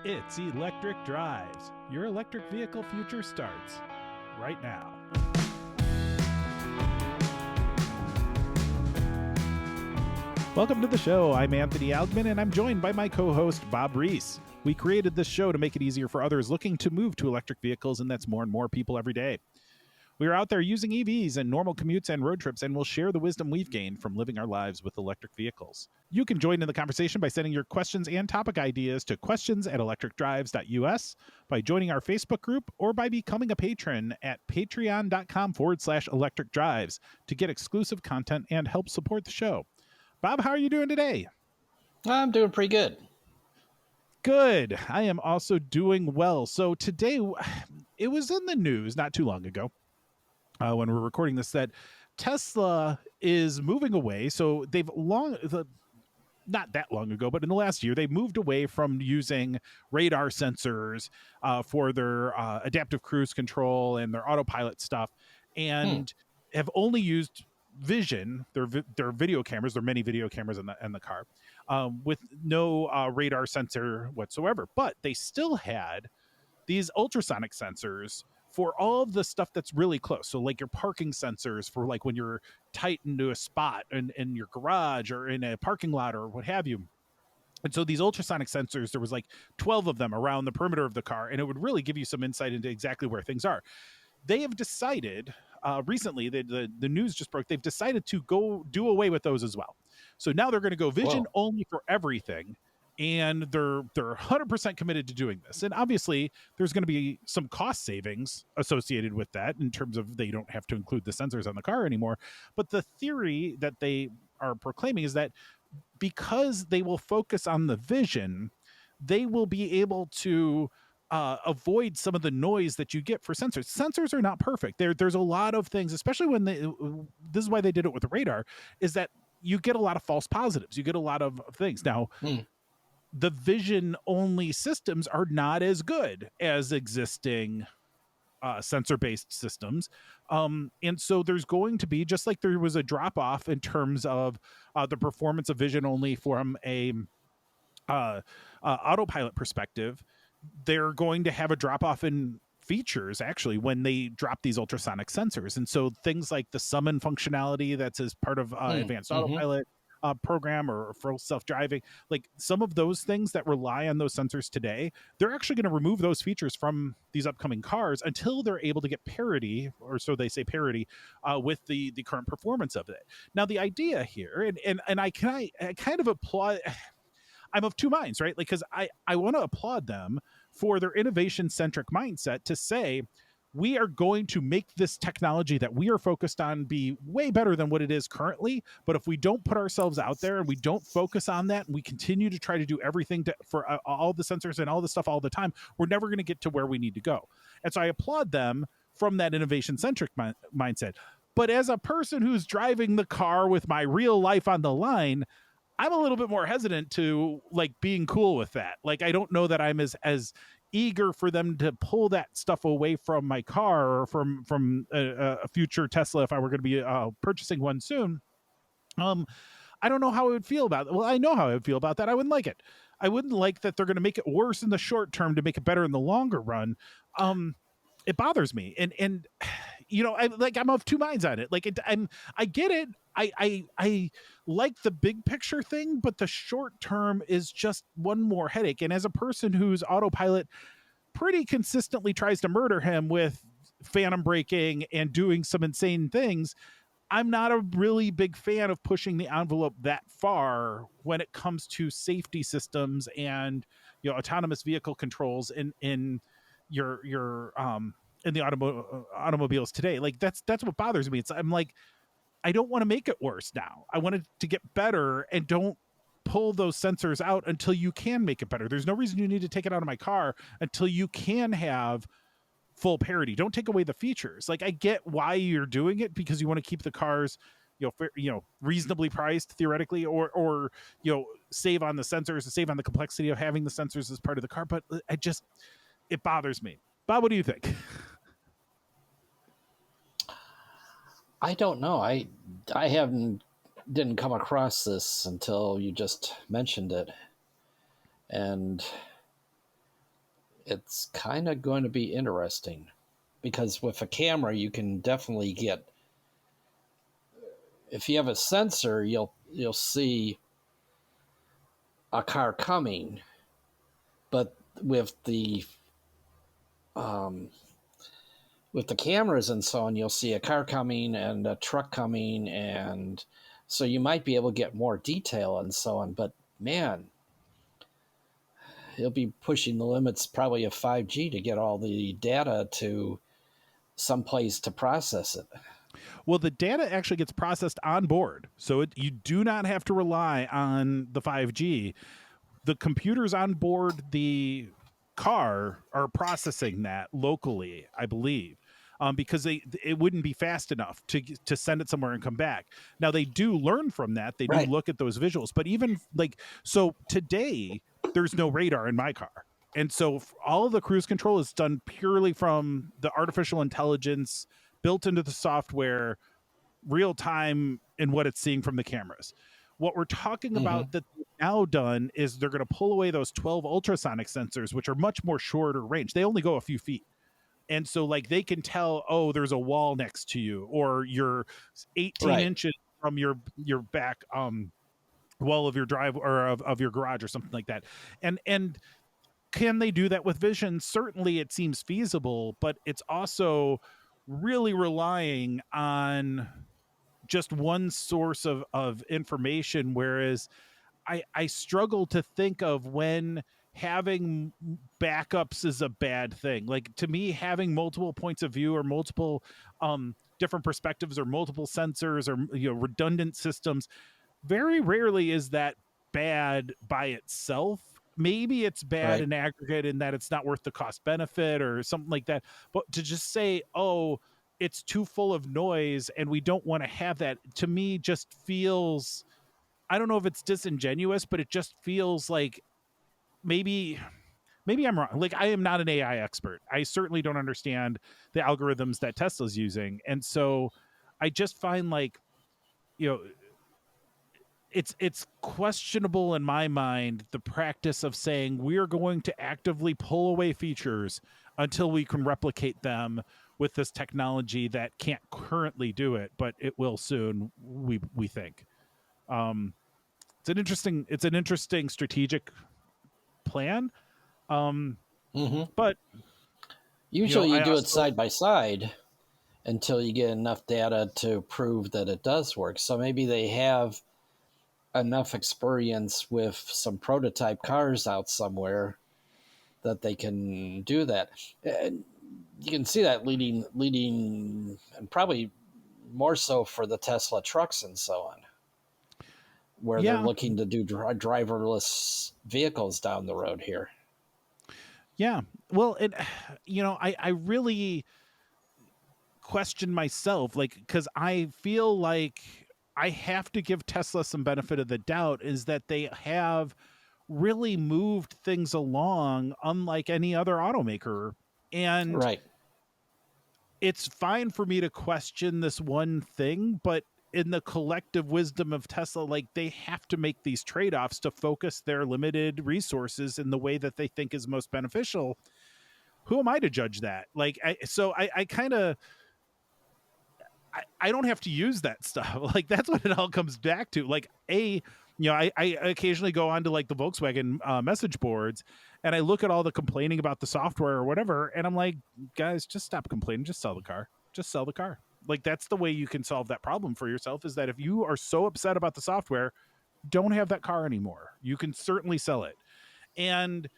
It's Electric Drives. Your electric vehicle future starts right now. Welcome to the show. I'm Anthony Algmin, and I'm joined by my co-host, Bob Reese. We created this show to make it easier for others looking to move to electric vehicles, and that's more and more people every day. We are out there using EVs in normal commutes and road trips, and we'll share the wisdom we've gained from living our lives with electric vehicles. You can join in the conversation by sending your questions and topic ideas to questions@electricdrives.us, by joining our Facebook group, or by becoming a patron at patreon.com/electricdrives to get exclusive content and help support the show. Bob, how are you doing today? I'm doing pretty good. Good. I am also doing well. So today, it was in the news not too long ago, when we're recording this, that Tesla is moving away. So they've not that long ago, but in the last year, they moved away from using radar sensors for their adaptive cruise control and their autopilot stuff, and have only used vision, their video cameras, their many video cameras in the car, with no radar sensor whatsoever. But they still had these ultrasonic sensors for all of the stuff that's really close. So like your parking sensors for like when you're tight into a spot in your garage or in a parking lot or what have you. And so these ultrasonic sensors, there was like 12 of them around the perimeter of the car, and it would really give you some insight into exactly where things are. They have decided recently, the news just broke, they've decided to go do away with those as well. So now they're going to go vision only for everything. And they're 100% committed to doing this. And obviously, there's going to be some cost savings associated with that in terms of they don't have to include the sensors on the car anymore. But the theory that they are proclaiming is that because they will focus on the vision, they will be able to avoid some of the noise that you get for sensors. Sensors are not perfect. There's a lot of things, especially when this is why they did it with the radar, is that you get a lot of false positives. You get a lot of things. Now, the vision-only systems are not as good as existing sensor-based systems. And so there's going to be, just like there was a drop-off in terms of the performance of vision-only from a autopilot perspective, they're going to have a drop-off in features actually when they drop these ultrasonic sensors. And so things like the summon functionality that's as part of advanced autopilot program or for self-driving, like some of those things that rely on those sensors today, they're actually going to remove those features from these upcoming cars until they're able to get parity, or so they say, parity with the current performance of it. Now the idea here, and I kind of applaud, I'm of two minds, right? Like, because I want to applaud them for their innovation-centric mindset to say, we are going to make this technology that we are focused on be way better than what it is currently. But if we don't put ourselves out there and we don't focus on that, and we continue to try to do everything for all the sensors and all the stuff all the time, we're never going to get to where we need to go. And so I applaud them from that innovation-centric mindset. But as a person who's driving the car with my real life on the line, I'm a little bit more hesitant to like being cool with that. Like, I don't know that I'm as eager for them to pull that stuff away from my car or from a future Tesla if I were going to be purchasing one soon. I don't know how I would feel about it. Well, I know how I would feel about that. I wouldn't like it. I wouldn't like that they're going to make it worse in the short term to make it better in the longer run. It bothers me, and you know, I'm of two minds on it. Like, I get it. I like the big picture thing, but the short term is just one more headache. And as a person whose autopilot pretty consistently tries to murder him with phantom braking and doing some insane things, I'm not a really big fan of pushing the envelope that far when it comes to safety systems and, you know, autonomous vehicle controls in your in the automobiles today. Like, that's what bothers me. I'm like, I don't want to make it worse now. I want it to get better, and don't pull those sensors out until you can make it better. There's no reason you need to take it out of my car until you can have full parity. Don't take away the features. Like, I get why you're doing it, because you want to keep the cars, reasonably priced theoretically, or save on the sensors and save on the complexity of having the sensors as part of the car. But it bothers me. Bob, what do you think? I don't know. I didn't come across this until you just mentioned it. And it's kind of going to be interesting because with a camera, you can definitely get, if you have a sensor, you'll see a car coming, but um, with the cameras and so on, you'll see a car coming and a truck coming, and so you might be able to get more detail and so on. But man, he'll be pushing the limits probably of 5G to get all the data to someplace to process it. Well, the data actually gets processed on board, so you do not have to rely on the 5G. The computers on board the car are processing that locally, I believe, because it wouldn't be fast enough to send it somewhere and come back. Now they do learn from that; they do Right. look at those visuals. But even like so today, there's no radar in my car. And so all of the cruise control is done purely from the artificial intelligence built into the software, real time in what it's seeing from the cameras. What we're talking Mm-hmm. about that they've now done is they're going to pull away those 12 ultrasonic sensors, which are much more shorter range. They only go a few feet. And so like they can tell, oh, there's a wall next to you, or you're 18 Right. inches from your back wall of your drive or of your garage or something like that. And can they do that with vision? Certainly it seems feasible, but it's also really relying on just one source of information, whereas I struggle to think of when having backups is a bad thing. Like to me, having multiple points of view or multiple different perspectives or multiple sensors or redundant systems, very rarely is that bad by itself. Maybe it's bad Right. in aggregate in that it's not worth the cost benefit or something like that. But to just say, oh, it's too full of noise and we don't want to have that, to me just feels, I don't know if it's disingenuous, but it just feels like maybe I'm wrong. Like I am not an AI expert. I certainly don't understand the algorithms that Tesla's using. And so I just find like, you know, it's questionable in my mind, the practice of saying we're going to actively pull away features until we can replicate them with this technology that can't currently do it, but it will soon, we think. um it's an interesting strategic plan. um Mm-hmm. but Usually you I do it also, side by side until you get enough data to prove that it does work. So maybe they have enough experience with some prototype cars out somewhere that they can do that. And you can see that leading, and probably more so for the Tesla trucks and so on, where they're yeah, looking to do driverless vehicles down the road here. yeah. Well, it I really question myself, like, because I feel like I have to give Tesla some benefit of the doubt, is that they have really moved things along unlike any other automaker. And Right. it's fine for me to question this one thing, but in the collective wisdom of Tesla, like they have to make these trade-offs to focus their limited resources in the way that they think is most beneficial. Who am I to judge that? Like I kind of, I don't have to use that stuff. Like that's what it all comes back to. Like I occasionally go onto like the Volkswagen message boards and I look at all the complaining about the software or whatever, and I'm like, guys, just stop complaining. Just sell the car. Just sell the car. Like that's the way you can solve that problem for yourself. Is that if you are so upset about the software, don't have that car anymore. You can certainly sell it. And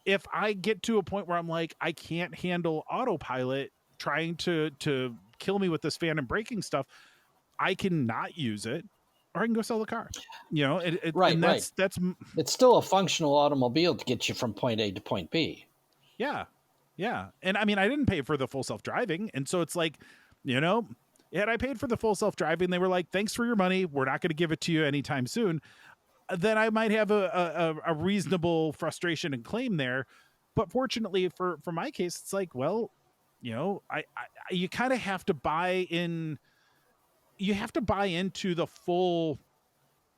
if I get to a point where I'm like, I can't handle autopilot trying to kill me with this fan and braking stuff, I can not use it, or I can go sell the car. Right, And right. that's It's still a functional automobile to get you from point A to point B. yeah, yeah. And I mean, I didn't pay for the full self driving, and so it's like, you know, had I paid for the full self driving, they were like, thanks for your money, we're not going to give it to you anytime soon. Then I might have a reasonable frustration and claim there. But fortunately for my case, it's like, well, you kind of have to buy in. You have to buy into the full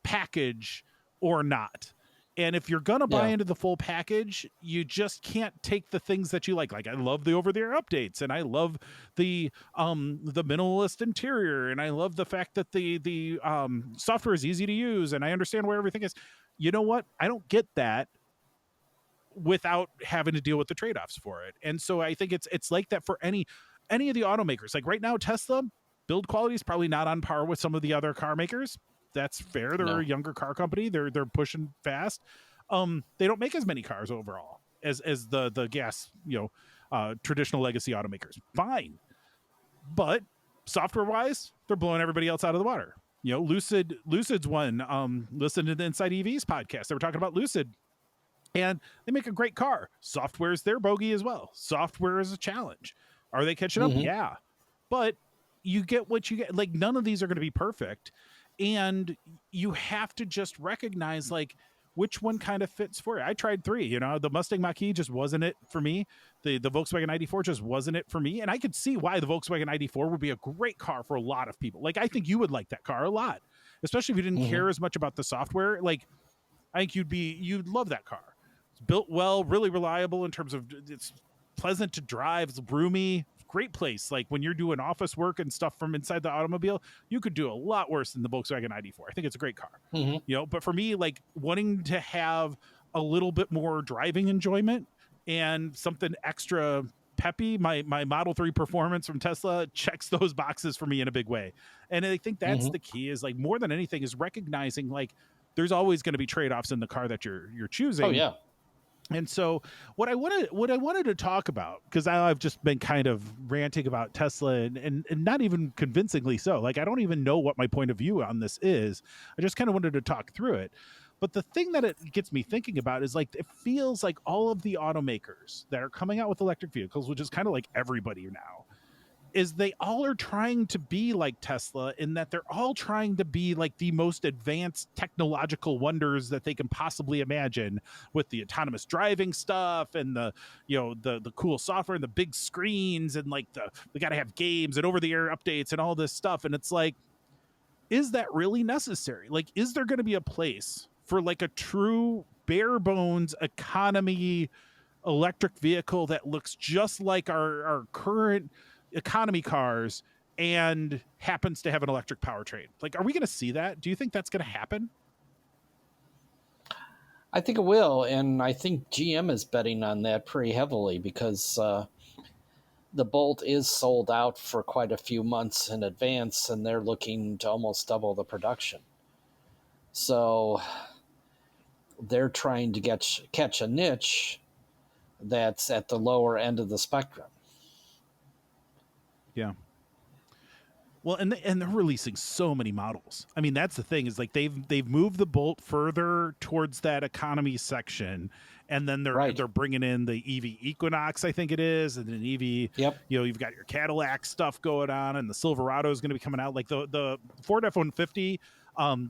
package or not. And if you're gonna buy Yeah. into the full package, you just can't take the things that you like. Like I love the over-the-air updates, and I love the minimalist interior, and I love the fact that the software is easy to use, and I understand where everything is. You know what? I don't get that without having to deal with the trade-offs for it. And so I think it's like that for any of the automakers. Like right now, Tesla build quality is probably not on par with some of the other car makers. That's fair. They're a No. younger car company. They're pushing fast. They don't make as many cars overall as the gas, traditional legacy automakers. Fine. But software wise, they're blowing everybody else out of the water. Lucid's one. Listen to the Inside EVs podcast. They were talking about Lucid, and they make a great car. Software is their bogey as well. Software is a challenge. Are they catching up? Yeah. But you get what you get. Like, none of these are going to be perfect. And you have to just recognize, like, which one kind of fits for you. I tried 3. The Mustang Mach-E just wasn't it for me. The Volkswagen ID4 just wasn't it for me. And I could see why the Volkswagen ID4 would be a great car for a lot of people. Like, I think you would like that car a lot, especially if you didn't care as much about the software. Like, I think you'd love that car. It's built well, really reliable in terms of it's pleasant to drive, it's roomy, great place. Like when you're doing office work and stuff from inside the automobile, you could do a lot worse than the Volkswagen ID4. I think it's a great car. But for me, like wanting to have a little bit more driving enjoyment and something extra peppy, my Model 3 Performance from Tesla checks those boxes for me in a big way. And I think that's the key, is like more than anything is recognizing like there's always going to be trade-offs in the car that you're choosing. Oh yeah. And so what I wanted to talk about, because I've just been kind of ranting about Tesla and not even convincingly so. Like, I don't even know what my point of view on this is. I just kind of wanted to talk through it. But the thing that it gets me thinking about is, like, it feels like all of the automakers that are coming out with electric vehicles, which is kind of like everybody now, is they all are trying to be like Tesla, in that they're all trying to be like the most advanced technological wonders that they can possibly imagine, with the autonomous driving stuff and the cool software and the big screens and like they got to have games and over the air updates and all this stuff. And it's like, is that really necessary? Like, is there going to be a place for like a true bare bones economy electric vehicle that looks just like our current economy cars and happens to have an electric powertrain? Like, are we going to see that? Do you think that's going to happen? I think it will, and I think GM is betting on that pretty heavily, because the Bolt is sold out for quite a few months in advance, and they're looking to almost double the production. So they're trying to catch a niche that's at the lower end of the spectrum. Yeah. Well, and they're releasing so many models. I mean, that's the thing, is like they've moved the Bolt further towards that economy section, and then they're bringing in the EV Equinox, I think it is, and then EV. Yep. You've got your Cadillac stuff going on, and the Silverado is going to be coming out. Like the Ford F-150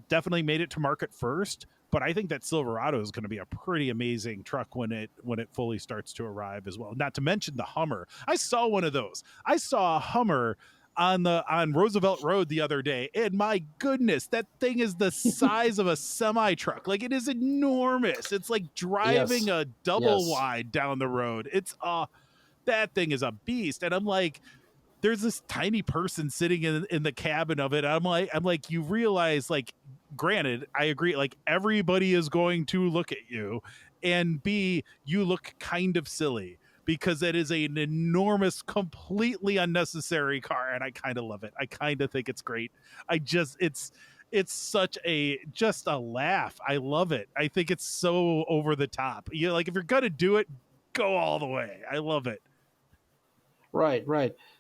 definitely made it to market first, but I think that Silverado is going to be a pretty amazing truck when it fully starts to arrive as well. Not to mention the Hummer. I saw one of those. I saw a Hummer on Roosevelt Road the other day, and my goodness, that thing is the size of a semi truck. Like, it is enormous. It's like driving a double wide down the road. It's that thing is a beast. And I'm like, there's this tiny person sitting in the cabin of it. I'm like, you realize, like, granted, I agree, like, everybody is going to look at you, and B, you look kind of silly, because it is an enormous, completely unnecessary car, and I kind of love it. I kind of think it's great. It's such just a laugh. I love it. I think it's so over the top. Like, if you're gonna do it, go all the way. I love it. Right.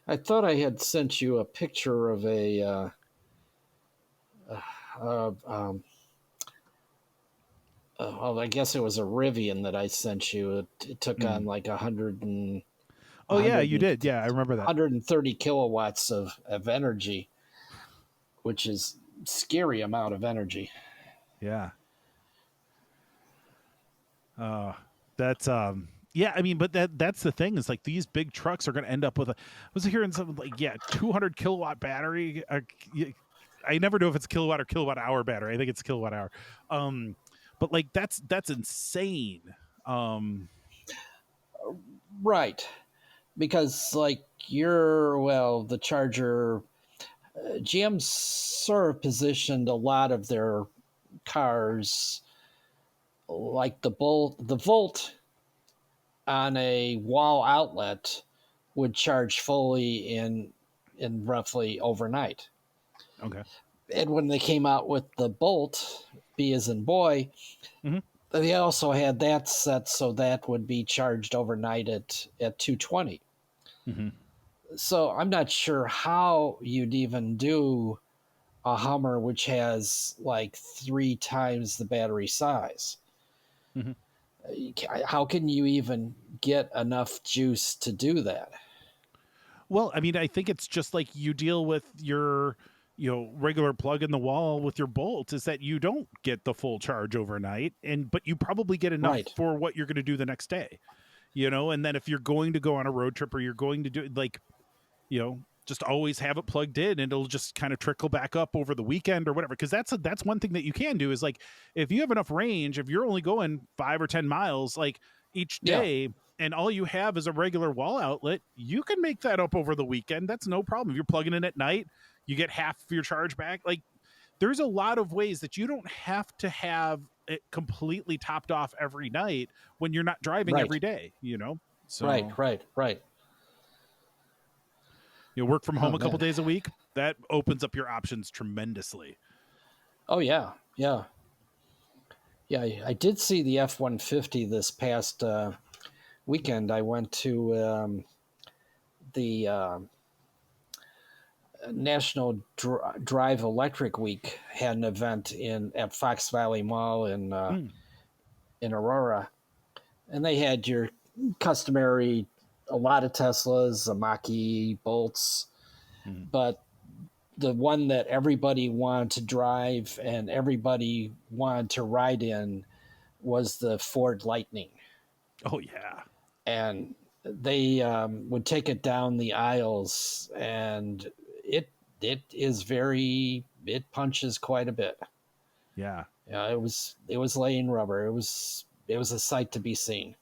I thought I had sent you a picture of a I guess it was a Rivian that I sent you. It took on like 100 and... Oh, yeah, you did. Yeah, I remember that. 130 kilowatts of energy, which is a scary amount of energy. Yeah. That's yeah, I mean, but that's the thing, is like these big trucks are going to end up with I was hearing something like 200 kilowatt battery. I never know if it's kilowatt or kilowatt hour battery. I think it's kilowatt hour. but like that's insane. um Right. Because like the Charger, GM's sort of positioned a lot of their cars like the Volt on a wall outlet would charge fully in roughly overnight. okay. And when they came out with the Bolt, B as in boy, Hmm. they also had that set so that would be charged overnight at 220. Hmm. So I'm not sure how you'd even do a Hummer which has like 3 times the battery size. Hmm. How can you even get enough juice to do that? Well, I mean, I think it's just like you deal with your, regular plug in the wall with your Bolt, is that you don't get the full charge overnight, but you probably get enough Right. for what you're going to do the next day, and then if you're going to go on a road trip or you're going to do like, just always have it plugged in, and it'll just kind of trickle back up over the weekend or whatever. Cause that's one thing that you can do is like, if you have enough range, if you're only going 5 or 10 miles, like each Yeah. day, and all you have is a regular wall outlet, you can make that up over the weekend. That's no problem. If you're plugging in at night, you get half of your charge back. Like, there's a lot of ways that you don't have to have it completely topped off every night when you're not driving Right. every day, Right. So, Right. Right. work from Oh home a couple man. days a week, that opens up your options tremendously. Oh yeah. Yeah. Yeah. I did see the F-150 this past weekend. I went to the National Drive Electric Week had an event at Fox Valley Mall Mm. in Aurora, and they had your customary a lot of Teslas, the Mach-E, Bolts, Mm. but the one that everybody wanted to drive and everybody wanted to ride in was the Ford Lightning, Oh yeah. and they would take it down the aisles, and it punches quite a bit. Yeah. Yeah, it was laying rubber. It was a sight to be seen.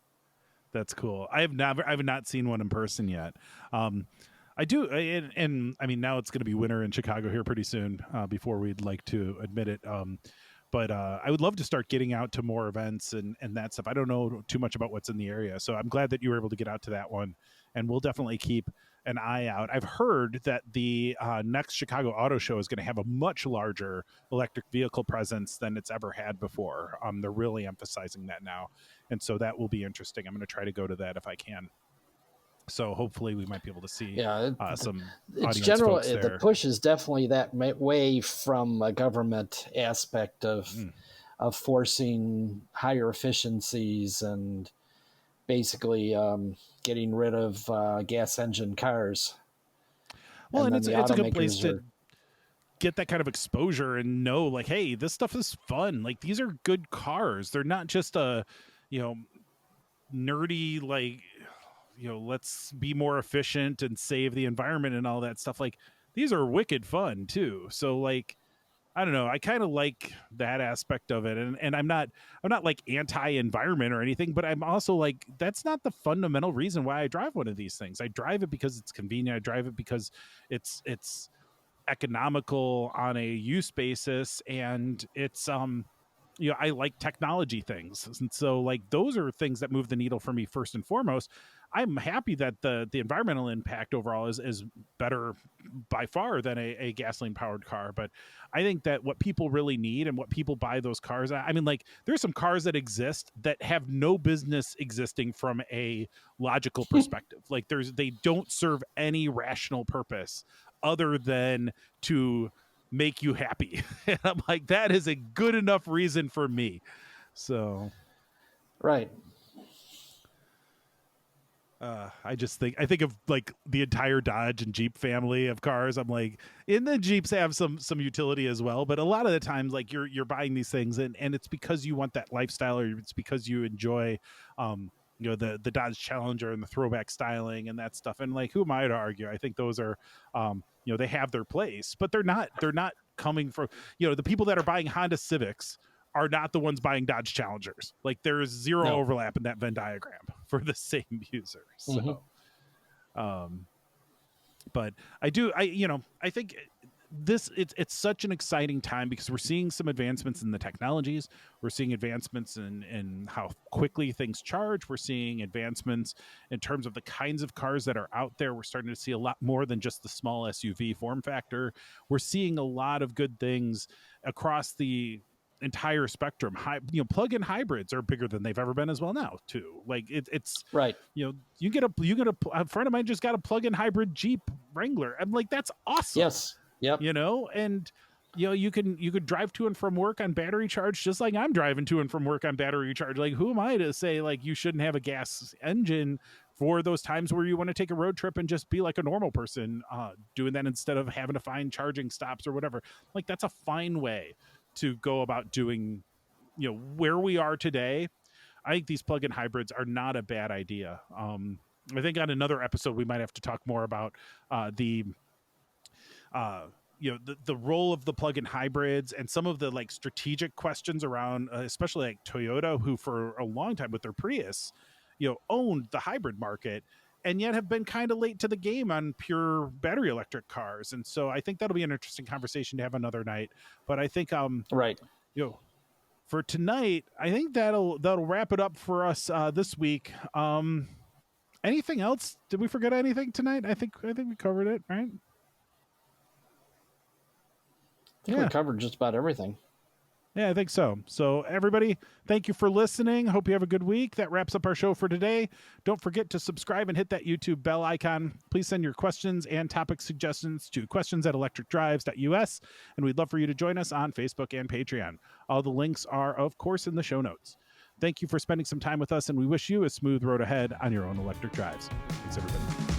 That's cool. I have not seen one in person yet. Um, I do, and I mean, now it's going to be winter in Chicago here pretty soon. Before we'd like to admit it, but I would love to start getting out to more events and that stuff. I don't know too much about what's in the area, so I'm glad that you were able to get out to that one. And we'll definitely keep an eye out. I've heard that the next Chicago Auto Show is going to have a much larger electric vehicle presence than it's ever had before. They're really emphasizing that now, and so that will be interesting. I'm going to try to go to that if I can. So hopefully we might be able to see Yeah, some it's audience general. folks The there. push is definitely that way from a government aspect Mm. of forcing higher efficiencies and basically getting rid of gas engine cars. Well, And and then it's the it's a good place automakers to are get that kind of exposure and know, like, hey, this stuff is fun. Like, these are good cars. They're not just a, you know, nerdy, like, let's be more efficient and save the environment and all that stuff. Like, these are wicked fun too. So, like, I don't know. I kind of like that aspect of it, and I'm not like anti-environment or anything, but I'm also like, that's not the fundamental reason why I drive one of these things. I drive it because it's convenient. I drive it because it's economical on a use basis, and it's I like technology things, and so like those are things that move the needle for me first and foremost. I'm happy that the environmental impact overall is better by far than a gasoline powered car, but I think that what people really need and what people buy those cars, I mean, like, there's some cars that exist that have no business existing from a logical perspective. Like, they don't serve any rational purpose other than to make you happy. And I'm like, that is a good enough reason for me. So right. I think of like the entire Dodge and Jeep family of cars. I'm like, and the Jeeps have some utility as well, but a lot of the times, like, you're buying these things, and it's because you want that lifestyle, or it's because you enjoy the Dodge Challenger and the throwback styling and that stuff. And like, who am I to argue? I think those are they have their place, but they're not coming from, the people that are buying Honda Civics are not the ones buying Dodge Challengers. Like there is zero overlap in that Venn diagram for the same user. So, but I think it's such an exciting time because we're seeing some advancements in the technologies. We're seeing advancements in how quickly things charge. We're seeing advancements in terms of the kinds of cars that are out there. We're starting to see a lot more than just the small SUV form factor. We're seeing a lot of good things across the entire spectrum. Plug-in hybrids are bigger than they've ever been as well now too. Like it's right. You get a friend of mine just got a plug-in hybrid Jeep Wrangler. I'm like, that's awesome. Yes. Yep. And you could drive to and from work on battery charge, just like I'm driving to and from work on battery charge. Like, who am I to say like you shouldn't have a gas engine for those times where you want to take a road trip and just be like a normal person doing that instead of having to find charging stops or whatever. Like, that's a fine way to go about doing, where we are today. I think these plug-in hybrids are not a bad idea. I think on another episode we might have to talk more about the role of the plug-in hybrids and some of the like strategic questions around, especially like Toyota, who for a long time with their Prius, owned the hybrid market and yet have been kind of late to the game on pure battery electric cars. And so I think that'll be an interesting conversation to have another night. But I think, right. For tonight, I think that'll wrap it up for us this week. Anything else? Did we forget anything tonight? I think we covered it, right? I think we covered just about everything. Yeah, I think so. So everybody, thank you for listening. Hope you have a good week. That wraps up our show for today. Don't forget to subscribe and hit that YouTube bell icon. Please send your questions and topic suggestions to questions@electricdrives.us. And we'd love for you to join us on Facebook and Patreon. All the links are, of course, in the show notes. Thank you for spending some time with us, and we wish you a smooth road ahead on your own electric drives. Thanks, everybody.